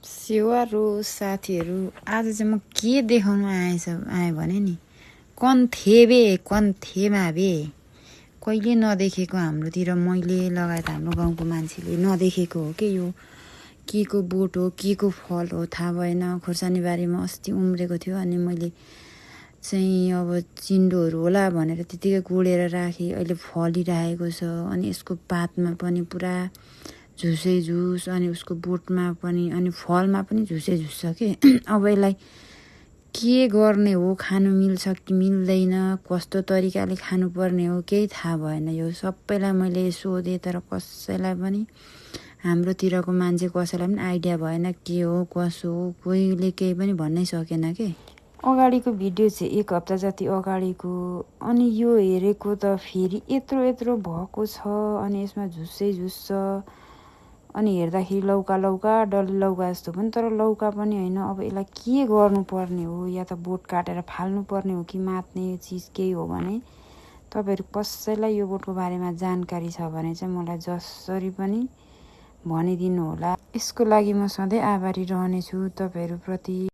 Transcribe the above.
सेवारो साथीहरू, आज चाहिँ म के देखाउनु आएँ भने नि कन्थेमा बे कहिले नदेखेको हाम्रोतिर मैले लगायत हाम्रो गाउँको मान्छेले नदेखेको हो कि यो के को बोट हो के को फल हो थाहा भएन। खोर्सानी बारीमा अस्ति उम्रेको थियो अनि मैले चाहिँ अब चिन्डोहरू होला भनेर त्यतिकै गोडेर राखेँ। अहिले फलिरहेको छ अनि यसको पातमा पनि पुरा झुसै झुस अनि उसको बोटमा पनि अनि फलमा पनि झुसै झुस छ कि अब यसलाई के गर्ने हो, खानु मिल्छ कि मिल्दैन, कस्तो तरिकाले खानुपर्ने हो केही थाहा भएन। यो सबैलाई मैले सोधेँ तर कसैलाई पनि हाम्रोतिरको मान्छे कसैलाई पनि आइडिया भएन के हो कसो हो, कोहीले केही पनि भन्नै सकेन के। अगाडिको भिडियो चाहिँ 1 हप्ता जति अगाडिको अनि यो हेरेको त फेरि यत्रो भएको छ अनि यसमा झुसै झुस छ अनि हेर्दाखेरि लौका डल्ले लौका जस्तो पनि तर लौका पनि होइन। अब यसलाई के गर्नुपर्ने हो, या त बोट काटेर फाल्नु पर्ने हो कि मात्ने चिज केही हो भने तपाईँहरू कसैलाई यो बोटको बारेमा जानकारी छ भने चाहिँ मलाई जसरी पनि भनिदिनु होला। यसको लागि म सधैँ आभारी रहनेछु तपाईँहरूप्रति।